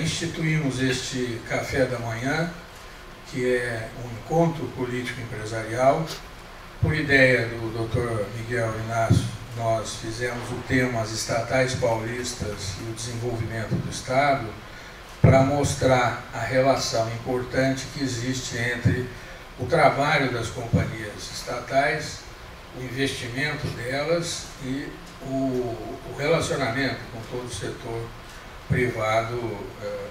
Instituímos este café da manhã, que é um encontro político-empresarial. Por ideia do Dr. Miguel Inácio, nós fizemos o tema As Estatais Paulistas e o Desenvolvimento do Estado, para mostrar a relação importante que existe entre o trabalho das companhias estatais, o investimento delas e o relacionamento com todo o setor privado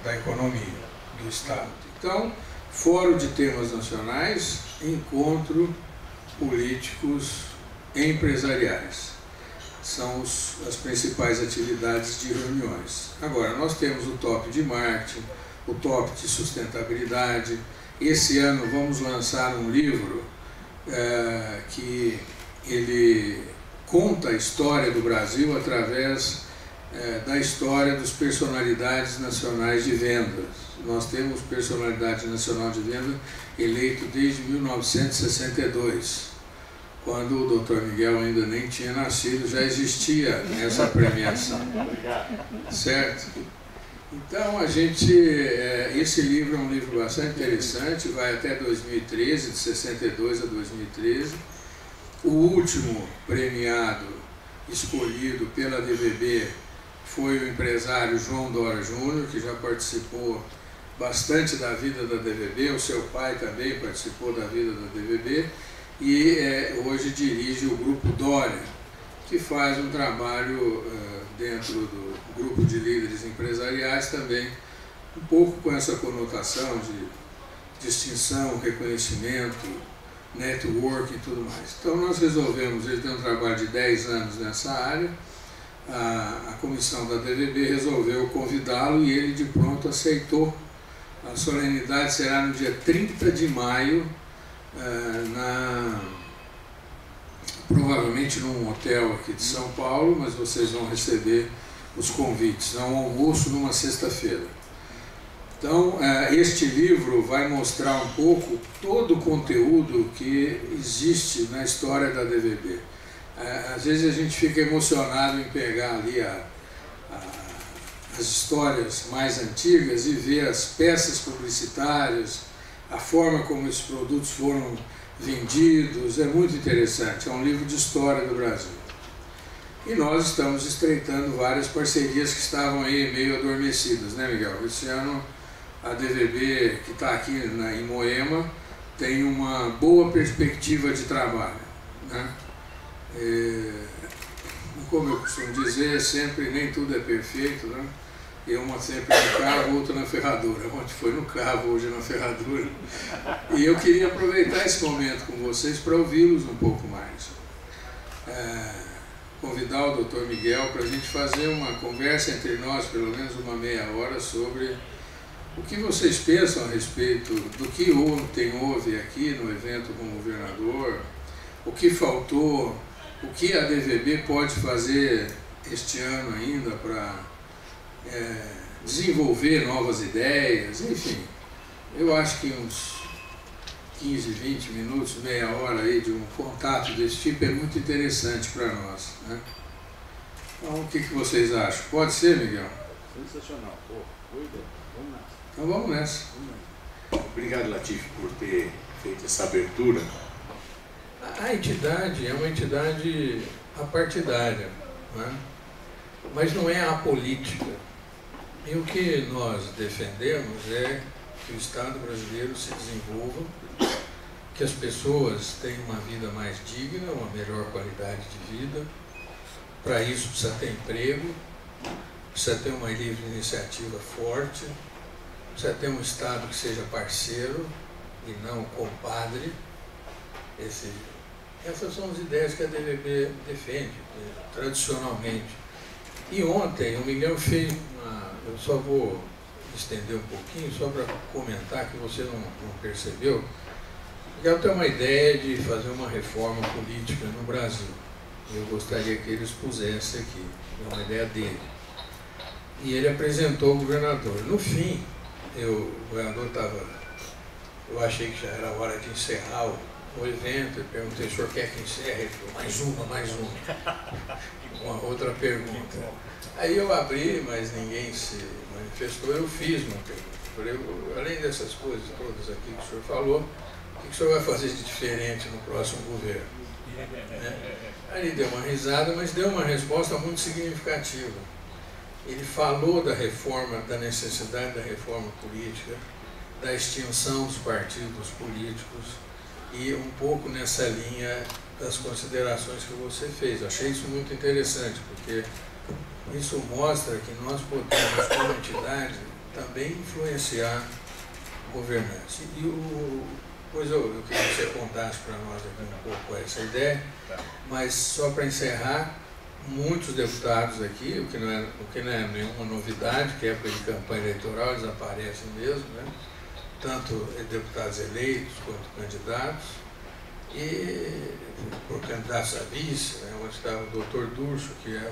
da economia do Estado. Então, Fórum de Temas Nacionais, encontro políticos empresariais. São as principais atividades de reuniões. Agora, nós temos o top de marketing, o top de sustentabilidade. Esse ano vamos lançar um livro que ele conta a história do Brasil através da história dos personalidades nacionais de vendas. Nós temos personalidade nacional de venda eleito desde 1962, quando o Dr. Miguel ainda nem tinha nascido, já existia essa premiação, certo? Então esse livro é um livro bastante interessante, vai até 2013, de 62 a 2013. O último premiado escolhido pela DVB foi o empresário João Dória Júnior, que já participou bastante da vida da DVB, o seu pai também participou da vida da DVB, e hoje dirige o Grupo Dória, que faz um trabalho dentro do grupo de líderes empresariais também, um pouco com essa conotação de distinção, reconhecimento, network e tudo mais. Então nós resolvemos, ele tem um trabalho de 10 anos nessa área, a comissão da DVB resolveu convidá-lo e ele de pronto aceitou. A solenidade será no dia 30 de maio, provavelmente num hotel aqui de São Paulo, mas vocês vão receber os convites. É um almoço numa sexta-feira. Então, este livro vai mostrar um pouco todo o conteúdo que existe na história da DVB. Às vezes a gente fica emocionado em pegar ali as histórias mais antigas e ver as peças publicitárias, a forma como esses produtos foram vendidos. É muito interessante, é um livro de história do Brasil. E nós estamos estreitando várias parcerias que estavam aí meio adormecidas, né, Miguel? Esse ano a DVB, que está aqui em Moema, tem uma boa perspectiva de trabalho, né? Como eu costumo dizer, sempre nem tudo é perfeito, né? E uma sempre no carro, outra na ferradura. Ontem foi no carro, hoje na ferradura. E eu queria aproveitar esse momento com vocês para ouvi-los um pouco mais. Convidar o Dr. Miguel para a gente fazer uma conversa entre nós, pelo menos uma meia hora, sobre o que vocês pensam a respeito do que ontem houve aqui no evento com o governador, o que faltou, o que a DVB pode fazer este ano ainda para desenvolver novas ideias, enfim. Eu acho que uns 15, 20 minutos, meia hora aí de um contato desse tipo é muito interessante para nós, né? Então, o que vocês acham? Pode ser, Miguel? Sensacional. Boa ideia. Vamos nessa. Então vamos nessa. Obrigado, Latif, por ter feito essa abertura. A entidade é uma entidade apartidária, né? Mas não é apolítica. E o que nós defendemos é que o Estado brasileiro se desenvolva, que as pessoas tenham uma vida mais digna, uma melhor qualidade de vida. Para isso precisa ter emprego, precisa ter uma livre iniciativa forte, precisa ter um Estado que seja parceiro e não compadre. Essas são as ideias que a DVB defende, tradicionalmente. E ontem o Miguel fez eu só vou estender um pouquinho, só para comentar que você não percebeu. O Miguel tem uma ideia de fazer uma reforma política no Brasil. Eu gostaria que ele expusesse aqui, é uma ideia dele. E ele apresentou ao governador. No fim, o governador estava... Eu achei que já era hora de encerrar o evento, eu perguntei, o senhor quer que encerre? Ele falou, mais uma. Uma outra pergunta. Aí eu abri, mas ninguém se manifestou, eu fiz uma pergunta. Falei, além dessas coisas todas aqui que o senhor falou, o que o senhor vai fazer de diferente no próximo governo? Né? Aí ele deu uma risada, mas deu uma resposta muito significativa. Ele falou da reforma, da necessidade da reforma política, da extinção dos partidos políticos e um pouco nessa linha das considerações que você fez. Eu achei isso muito interessante, porque isso mostra que nós podemos, como entidade, também influenciar governantes. Pois eu queria que você contasse para nós aqui um pouco essa ideia, mas só para encerrar, muitos deputados aqui, o que não é nenhuma novidade, que é época de campanha eleitoral, eles aparecem mesmo, né? Tanto deputados eleitos quanto candidatos, e por candidatos a vice, né, onde estava o doutor Durso, que é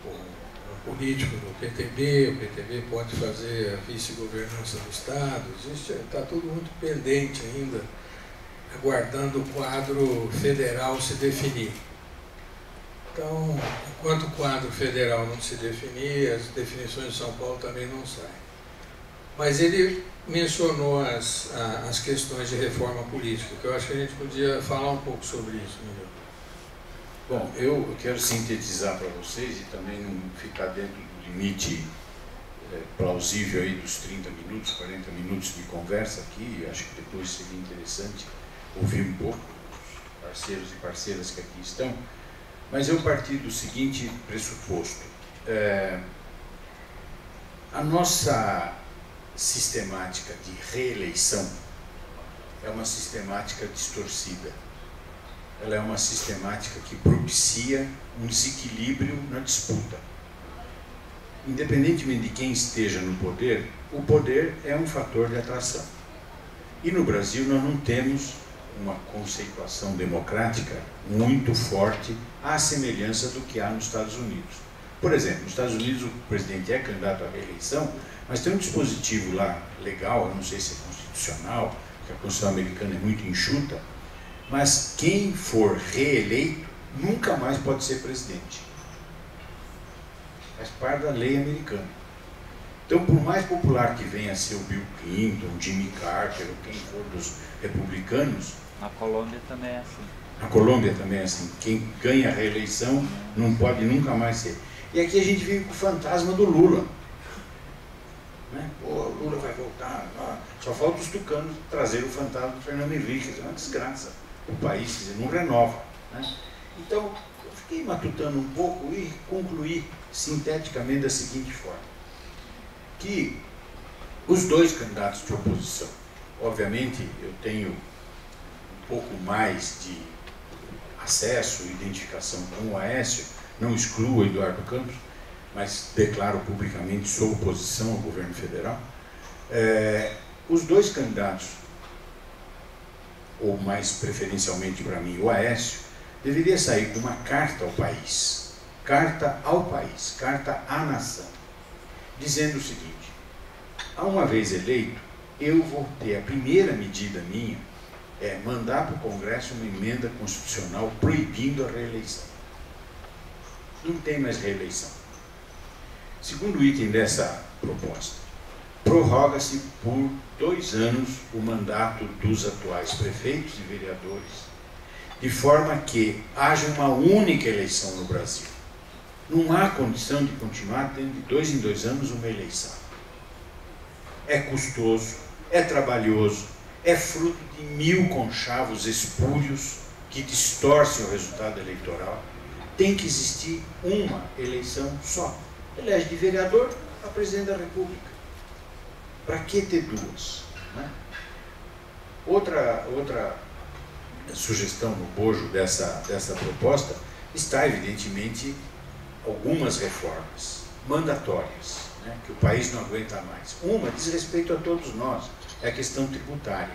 o político do PTB, o PTB pode fazer a vice-governança do Estado, está tudo muito pendente ainda, aguardando o quadro federal se definir. Então, enquanto o quadro federal não se definir, as definições de São Paulo também não saem. Mas ele mencionou as questões de reforma política, que eu acho que a gente podia falar um pouco sobre isso, Miguel. Bom, eu quero sintetizar para vocês e também não ficar dentro do limite plausível aí dos 30 minutos, 40 minutos de conversa aqui. Acho que depois seria interessante ouvir um pouco os parceiros e parceiras que aqui estão. Mas eu parti do seguinte pressuposto. A nossa sistemática de reeleição é uma sistemática distorcida. Ela é uma sistemática que propicia um desequilíbrio na disputa. Independentemente de quem esteja no poder, o poder é um fator de atração. E no Brasil nós não temos uma conceituação democrática muito forte à semelhança do que há nos Estados Unidos. Por exemplo, nos Estados Unidos o presidente é candidato à reeleição, mas tem um dispositivo lá legal, eu não sei se é constitucional, porque a Constituição americana é muito enxuta, mas quem for reeleito nunca mais pode ser presidente. Faz parte da lei americana. Então, por mais popular que venha a ser o Bill Clinton, o Jimmy Carter, ou quem for dos republicanos... Na Colômbia também é assim. Na Colômbia também é assim. Quem ganha a reeleição não pode nunca mais ser. E aqui a gente vive com o fantasma do Lula. Né? Pô, o Lula vai voltar. Só falta os tucanos trazer o fantasma do Fernando Henrique. É uma desgraça. O país, quer dizer, não renova. Né? Então, eu fiquei matutando um pouco e concluí sinteticamente da seguinte forma. Que os dois candidatos de oposição, obviamente eu tenho um pouco mais de acesso e identificação com o Aécio, não excluo o Eduardo Campos, mas declaro publicamente sou oposição ao governo federal. Os dois candidatos, ou mais preferencialmente para mim o Aécio, deveria sair com uma carta ao país, carta à nação, dizendo o seguinte: uma vez eleito, eu vou ter a primeira medida minha, é mandar para o Congresso uma emenda constitucional proibindo a reeleição. Não tem mais reeleição. Segundo item dessa proposta, prorroga-se por 2 anos o mandato dos atuais prefeitos e vereadores, de forma que haja uma única eleição no Brasil. Não há condição de continuar tendo de 2 em 2 anos uma eleição. É custoso, é trabalhoso, é fruto de 1000 conchavos espúrios que distorcem o resultado eleitoral. Tem que existir uma eleição só. Elege de vereador a presidente da República. Para que ter duas? Né? Outra sugestão no bojo dessa proposta está, evidentemente, algumas reformas mandatórias, né, que o país não aguenta mais. Uma diz respeito a todos nós, é a questão tributária.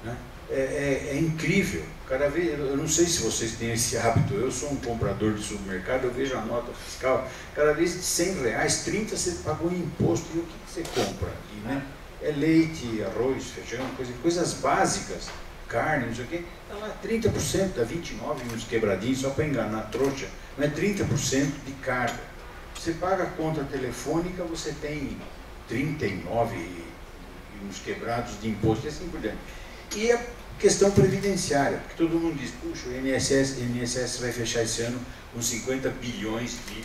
Né? É incrível. Cada vez, eu não sei se vocês têm esse hábito, eu sou um comprador de supermercado, eu vejo a nota fiscal, cada vez de R$100, 30 você pagou em imposto, e o que você compra aqui, né? É leite, arroz, feijão, coisas básicas, carne, não sei o quê, está lá 30%, dá 29 uns quebradinhos, só para enganar a trouxa, não é 30% de carga. Você paga a conta telefônica, você tem 39 e uns quebrados de imposto, e assim por diante. E a questão previdenciária, porque todo mundo diz, puxa, o INSS vai fechar esse ano com 50 bilhões de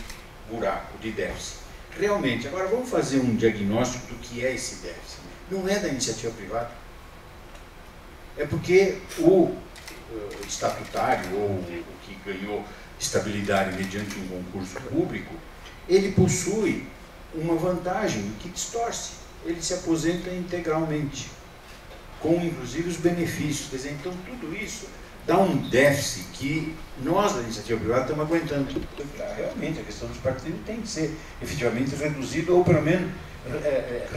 buraco, de déficit. Realmente, agora vamos fazer um diagnóstico do que é esse déficit. Não é da iniciativa privada. É porque o estatutário, ou o que ganhou estabilidade mediante um concurso público, ele possui uma vantagem que distorce. Ele se aposenta integralmente, com inclusive os benefícios. Quer dizer, então tudo isso dá um déficit que nós da iniciativa privada estamos aguentando. Realmente a questão dos partidos tem que ser efetivamente reduzida, ou pelo menos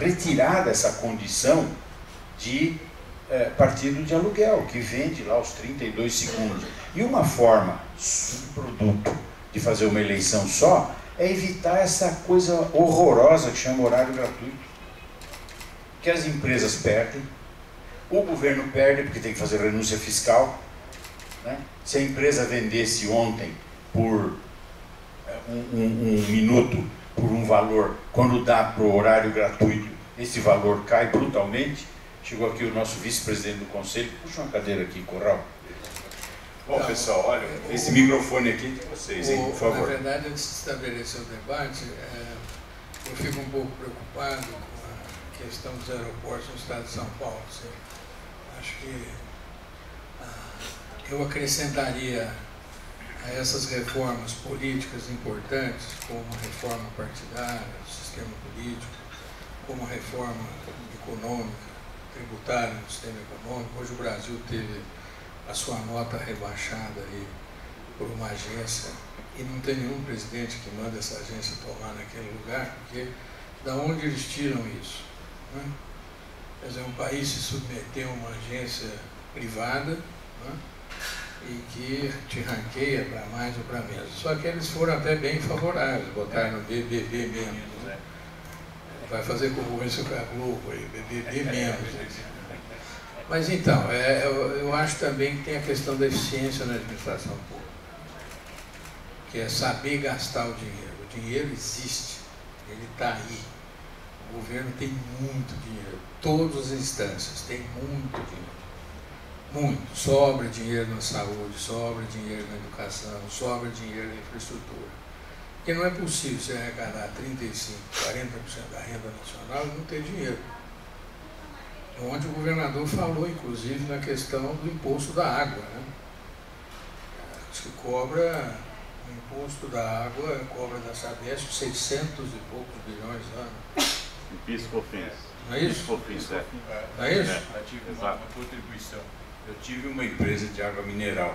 retirada essa condição de partido de aluguel, que vende lá os 32 segundos. E uma forma, subproduto, de fazer uma eleição só, é evitar essa coisa horrorosa que chama horário gratuito, que as empresas perdem, o governo perde porque tem que fazer renúncia fiscal, né? Se a empresa vendesse ontem por um minuto, por um valor, quando dá para o horário gratuito, esse valor cai brutalmente. Chegou aqui o nosso vice-presidente do conselho, puxa uma cadeira aqui, Corral. Bom, pessoal, olha, esse microfone aqui de vocês, hein, por favor. Na verdade, antes de estabelecer o debate, eu fico um pouco preocupado com a questão dos aeroportos no estado de São Paulo. Acho que eu acrescentaria a essas reformas políticas importantes, como a reforma partidária, do sistema político, como a reforma econômica, tributária no sistema econômico. Hoje o Brasil teve a sua nota rebaixada aí por uma agência, e não tem nenhum presidente que manda essa agência tomar naquele lugar, porque da onde eles tiram isso? Né? Quer dizer, um país se submeteu a uma agência privada, né? E que te ranqueia para mais ou para menos. Só que eles foram até bem favoráveis, botaram no BBB menos. Né? Vai fazer concorrência com a Globo aí, BBB menos. Mas então, eu acho também que tem a questão da eficiência na administração pública, que é saber gastar o dinheiro. O dinheiro existe, ele está aí. O governo tem muito dinheiro, todas as instâncias têm muito dinheiro. Muito. Sobra dinheiro na saúde, sobra dinheiro na educação, sobra dinheiro na infraestrutura. Porque não é possível você arrecadar 35%, 40% da renda nacional e não ter dinheiro. Onde o governador falou, inclusive, na questão do imposto da água. Né? Se cobra o imposto da água, cobra da Sabesp 600 e poucos bilhões ano. PIS/COFINS. Não é isso? PIS/COFINS, é. Não é isso? Eu tive uma contribuição. Eu tive uma empresa de água mineral.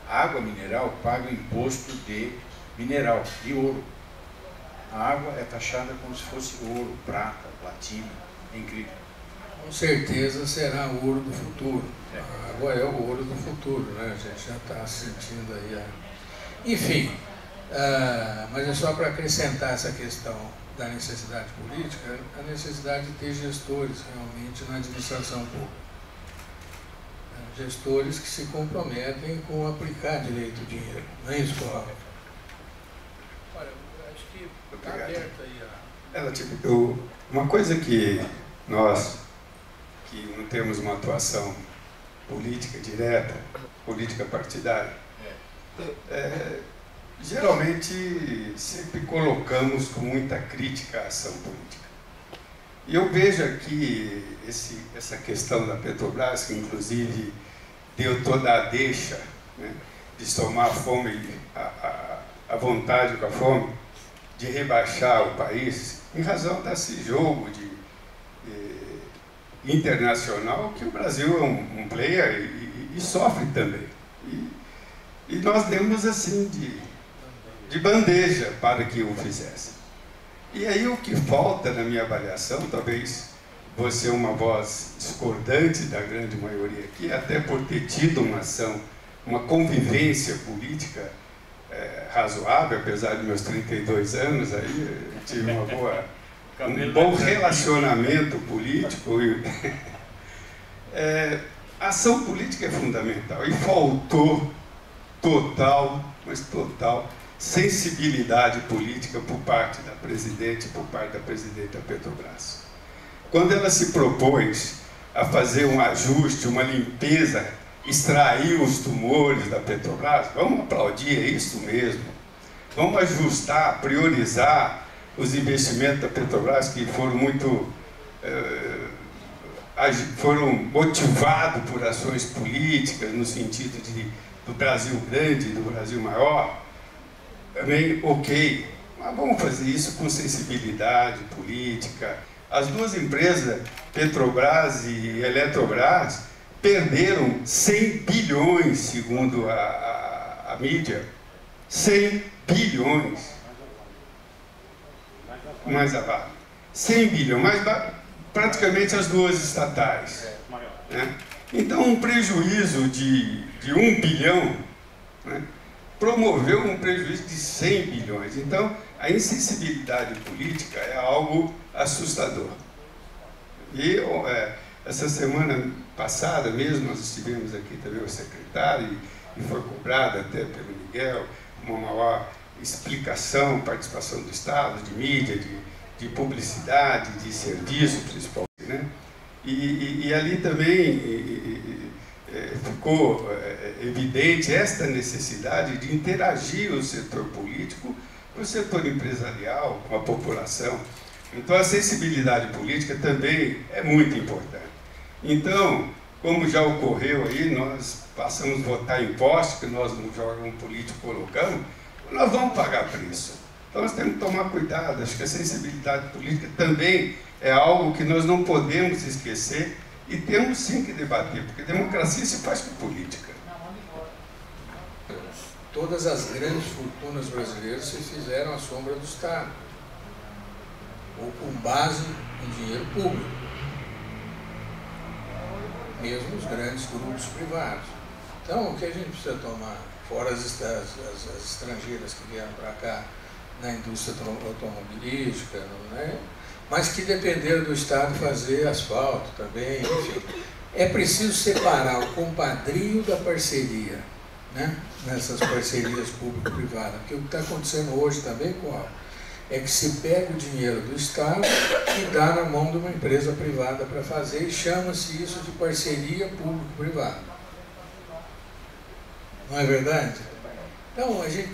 A água mineral paga imposto de mineral, de ouro. A água é taxada como se fosse ouro, prata, platina. É incrível. Com certeza será o ouro do futuro. A água é o ouro do futuro, né? A gente já está sentindo aí. Enfim, mas é só para acrescentar essa questão da necessidade política, a necessidade de ter gestores realmente na administração pública. Gestores que se comprometem com aplicar direito o dinheiro. Não é isso, Paulo? Olha, eu acho que está aberto aí uma coisa que nós, que não temos uma atuação política direta, política partidária, geralmente sempre colocamos com muita crítica a ação política. E eu vejo aqui essa questão da Petrobras, que inclusive deu toda a deixa, né, de somar a fome, a vontade com a fome, de rebaixar o país, em razão desse jogo internacional, que o Brasil é um player e sofre também. E nós demos assim de bandeja para que o fizesse. E aí o que falta na minha avaliação, talvez você uma voz discordante da grande maioria aqui, até por ter tido uma ação, uma convivência política razoável, apesar de meus 32 anos, aí eu tive um bom relacionamento político. A ação política é fundamental e faltou total sensibilidade política por parte da presidente da Petrobras. Quando ela se propôs a fazer um ajuste, uma limpeza, extrair os tumores da Petrobras, vamos aplaudir, é isso mesmo. Vamos ajustar, priorizar os investimentos da Petrobras, que foram foram motivados por ações políticas, no sentido do Brasil grande, do Brasil maior. Também, ok, mas vamos fazer isso com sensibilidade política. As duas empresas, Petrobras e Eletrobras, perderam 100 bilhões, segundo a mídia. 100 bilhões. Mais abaixo. 100 bilhões, mas praticamente as duas estatais. Né? Então, um prejuízo de 1 bilhão, né, promoveu um prejuízo de 100 bilhões. Então, a insensibilidade política é algo assustador. E essa semana passada mesmo, nós estivemos aqui também, o secretário, e foi cobrado até pelo Miguel uma maior explicação, participação do Estado, de mídia, de publicidade, de serviço, principalmente, né? E ali também ficou evidente esta necessidade de interagir o setor político com o setor empresarial, com a população. Então, a sensibilidade política também é muito importante. Então, como já ocorreu aí, nós passamos a votar impostos, que nós no órgão político colocamos, nós vamos pagar preço. Então, nós temos que tomar cuidado. Acho que a sensibilidade política também é algo que nós não podemos esquecer e temos sim que debater, porque democracia se faz com política. Todas as grandes fortunas brasileiras se fizeram à sombra do Estado, ou com base em dinheiro público, mesmo os grandes grupos privados. Então, o que a gente precisa tomar, fora as estrangeiras que vieram para cá na indústria automobilística, né? Mas que dependeram do Estado fazer asfalto também, enfim. É preciso separar o compadrio da parceria, né? Nessas parcerias público-privadas. Porque o que está acontecendo hoje também, é que se pega o dinheiro do Estado e dá na mão de uma empresa privada para fazer, e chama-se isso de parceria público-privada. Não é verdade? Então, a gente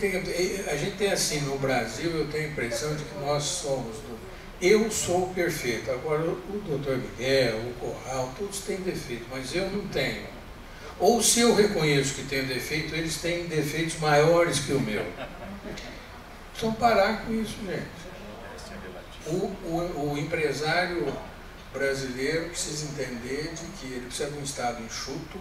tem assim, no Brasil, eu tenho a impressão de que nós somos... Eu sou perfeito. Agora, o doutor Miguel, o Corral, todos têm defeito, mas eu não tenho. Ou se eu reconheço que tenho defeito, eles têm defeitos maiores que o meu. Precisam parar com isso, gente. O empresário brasileiro precisa entender de que ele precisa de um Estado enxuto,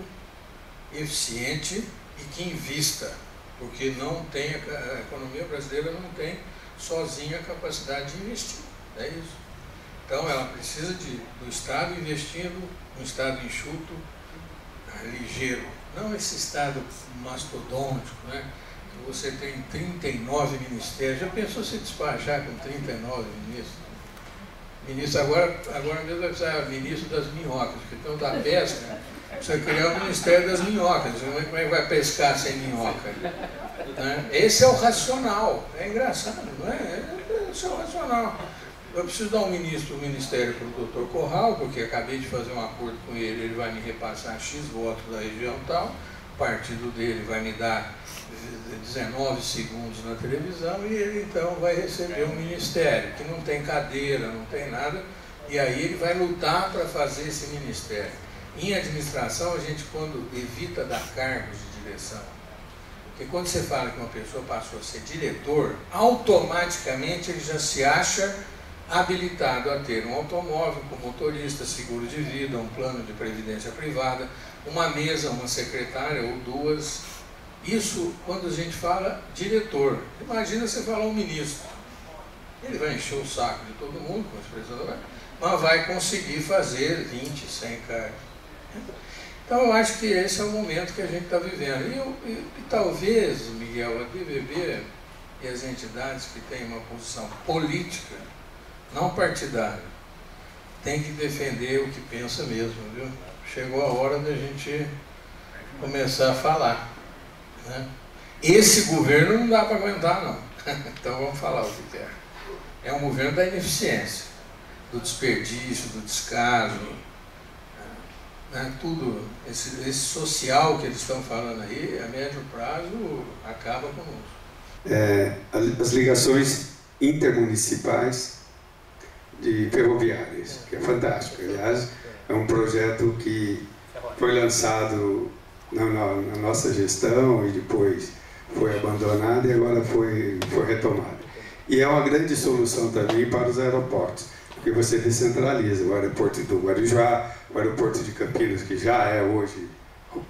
eficiente e que invista, porque não tem, a economia brasileira não tem sozinha a capacidade de investir. É isso. Então ela precisa do Estado investindo, um Estado enxuto, ligeiro. Não esse Estado mastodôntico, né? Que você tem 39 ministérios. Já pensou se despachar com 39 ministros? Ministro agora mesmo vai precisar ministro das minhocas, porque então da pesca, você criar o Ministério das Minhocas. Como é que vai pescar sem minhoca? Né? Esse é o racional. É engraçado, não é? Esse é o racional. Eu preciso dar um ministério para o doutor Corral, porque acabei de fazer um acordo com ele, ele vai me repassar X votos da região tal, o partido dele vai me dar 19 segundos na televisão e ele então vai receber um ministério que não tem cadeira, não tem nada, E aí ele vai lutar para fazer esse ministério. Em administração, a gente, quando evita dar cargos de direção, porque quando você fala que uma pessoa passou a ser diretor, automaticamente ele já se acha habilitado a ter um automóvel com motorista, seguro de vida, um plano de previdência privada, uma mesa, uma secretária ou duas. Isso quando a gente fala diretor. Imagina você falar um ministro. Ele vai encher o saco de todo mundo, com a expressão, mas vai conseguir fazer 20, 100 cargos. Então eu acho que esse é o momento que a gente está vivendo. E talvez, Miguel, a BBB e as entidades que têm uma posição política, não partidária, tem que defender o que pensa mesmo, viu? Chegou a hora da gente começar a falar, né? Esse governo não dá para aguentar, não. Então vamos falar o que é. É um governo da ineficiência, do desperdício, do descaso, né? Tudo, esse social que eles estão falando aí, a médio prazo, acaba conosco. As ligações intermunicipais de ferroviárias, que é fantástico. Aliás, é um projeto que foi lançado na nossa gestão e depois foi abandonado e agora foi retomado. E é uma grande solução também para os aeroportos, porque você descentraliza o aeroporto do Guarujá, o aeroporto de Campinas, que já é hoje,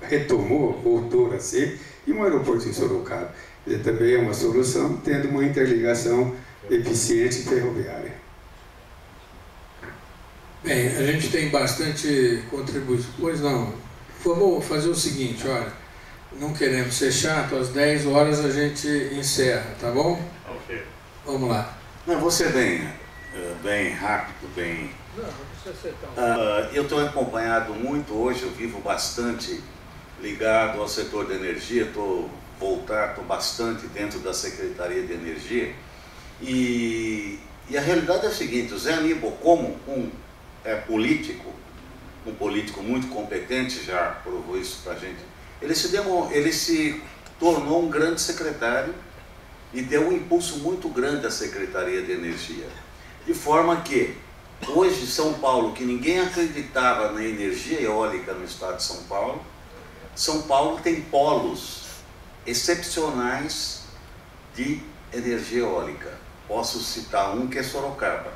retomou, voltou a ser, e um aeroporto em Sorocaba. Ele também é uma solução, tendo uma interligação eficiente ferroviária. Bem, a gente tem bastante contribuição. Pois não, vamos fazer o seguinte, olha, não queremos ser chato, às 10 horas a gente encerra, tá bom? Ok. Vamos lá. Não, vou ser bem rápido, bem... Não precisa ser tão... eu tenho acompanhado muito hoje, eu vivo bastante ligado ao setor da energia, estou bastante dentro da Secretaria de Energia, e a realidade é a seguinte: o Zé Aníbal, como um político muito competente, já provou isso para a gente, ele se tornou um grande secretário e deu um impulso muito grande à Secretaria de Energia, de forma que hoje São Paulo, que ninguém acreditava na energia eólica no estado de São Paulo tem polos excepcionais de energia eólica. Posso citar um que é Sorocaba.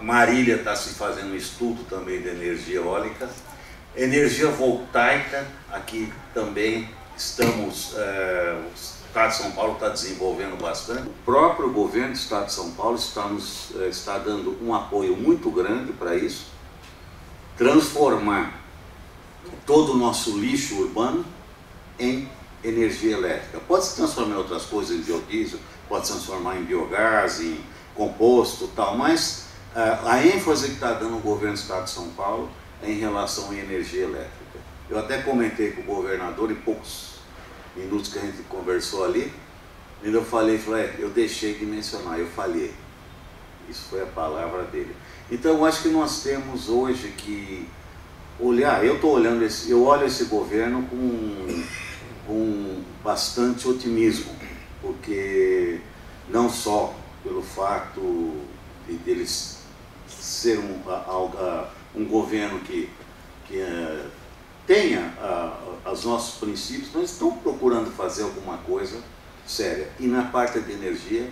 Marília está se fazendo um estudo também de energia eólica. Energia voltaica, aqui também estamos, o Estado de São Paulo está desenvolvendo bastante. O próprio governo do Estado de São Paulo está dando um apoio muito grande para isso. Transformar todo o nosso lixo urbano em energia elétrica. Pode se transformar em outras coisas, em biodiesel, pode se transformar em biogás, em composto e tal, mas a ênfase que está dando o governo do Estado de São Paulo é em relação à energia elétrica. Eu até comentei com o governador em poucos minutos que a gente conversou ali, ainda eu falei, eu deixei de mencionar, eu falhei. Isso foi a palavra dele. Então eu acho que nós temos hoje que olhar, eu olho esse governo com bastante otimismo, porque não só pelo fato de eles ser um governo que tenha os nossos princípios, mas estão procurando fazer alguma coisa séria. E na parte de energia,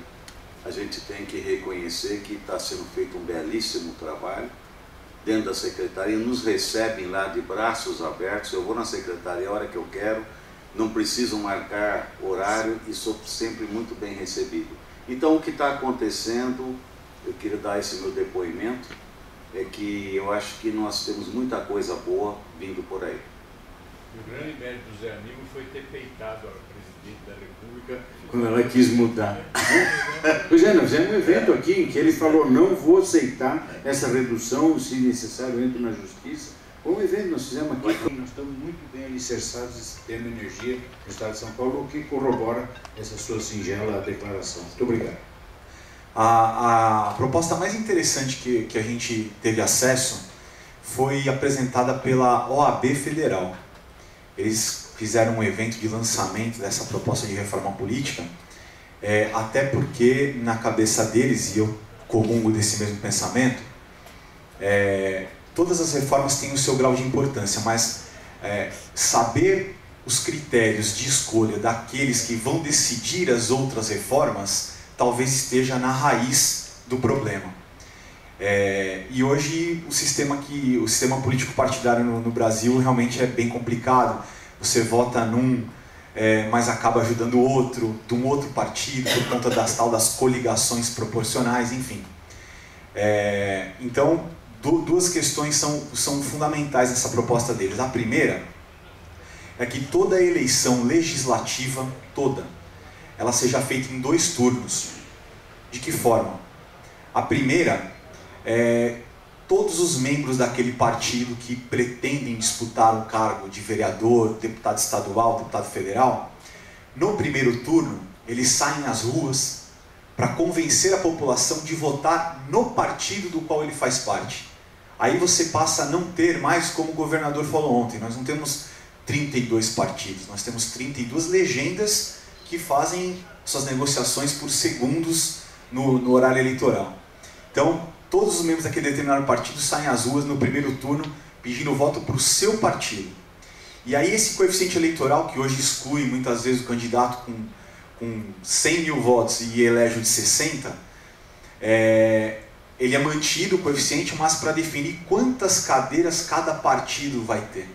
a gente tem que reconhecer que está sendo feito um belíssimo trabalho dentro da secretaria, nos recebem lá de braços abertos. Eu vou na secretaria a hora que eu quero, não preciso marcar horário e sou sempre muito bem recebido. Então o que está acontecendo, eu queria dar esse meu depoimento, é que eu acho que nós temos muita coisa boa vindo por aí. O grande mérito do Zé Aníbal foi ter peitado a presidente da República quando ela quis mudar. Pois é, nós fizemos um evento aqui em que ele falou: não vou aceitar essa redução, se necessário entro na justiça. Foi um evento que nós fizemos aqui. Nós estamos muito bem alicerçados nesse tema energia no estado de São Paulo, o que corrobora essa sua singela declaração. Muito obrigado. A proposta mais interessante que a gente teve acesso foi apresentada pela OAB Federal. Eles fizeram um evento de lançamento dessa proposta de reforma política, até porque na cabeça deles, e eu comungo desse mesmo pensamento, todas as reformas têm o seu grau de importância, mas saber os critérios de escolha daqueles que vão decidir as outras reformas talvez esteja na raiz do problema. E hoje o sistema político partidário no Brasil realmente é bem complicado. Você vota num, mas acaba ajudando o outro, de um outro partido, por conta das coligações proporcionais, enfim. Então, duas questões são fundamentais nessa proposta deles. A primeira é que toda a eleição legislativa, ela seja feita em 2 turnos. De que forma? A primeira todos os membros daquele partido que pretendem disputar um cargo de vereador, deputado estadual, deputado federal, no primeiro turno, eles saem às ruas para convencer a população de votar no partido do qual ele faz parte. Aí você passa a não ter mais, como o governador falou ontem, nós não temos 32 partidos, nós temos 32 legendas que fazem suas negociações por segundos no horário eleitoral. Então, todos os membros daquele determinado partido saem às ruas no primeiro turno pedindo voto para o seu partido. E aí esse coeficiente eleitoral, que hoje exclui muitas vezes o candidato com 100 mil votos e elege o de 60, ele é mantido o coeficiente, mas para definir quantas cadeiras cada partido vai ter.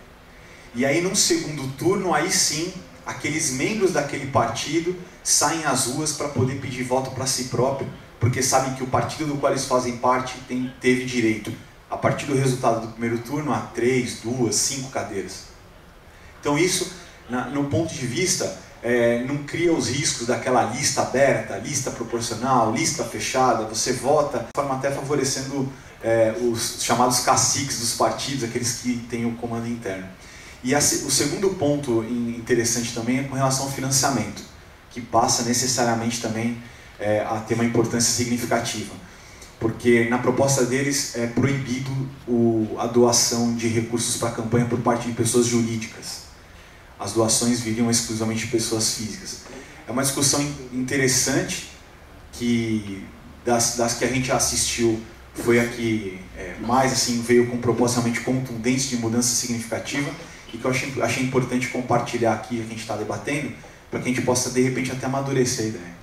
E aí num segundo turno, aí sim, aqueles membros daquele partido saem às ruas para poder pedir voto para si próprio, porque sabem que o partido do qual eles fazem parte teve direito, a partir do resultado do primeiro turno, a 3, 2, 5 cadeiras. Então isso, no ponto de vista, não cria os riscos daquela lista aberta, lista proporcional, lista fechada, você vota, de forma até favorecendo os chamados caciques dos partidos, aqueles que têm o comando interno. E o segundo ponto interessante também é com relação ao financiamento, que passa necessariamente também a ter uma importância significativa, porque na proposta deles é proibido a doação de recursos para a campanha por parte de pessoas jurídicas. As doações viriam exclusivamente de pessoas físicas. É uma discussão interessante, que das que a gente assistiu foi a que mais assim, veio com propostas realmente contundentes de mudança significativa, e que eu achei importante compartilhar aqui, a gente está debatendo, para que a gente possa de repente até amadurecer a ideia.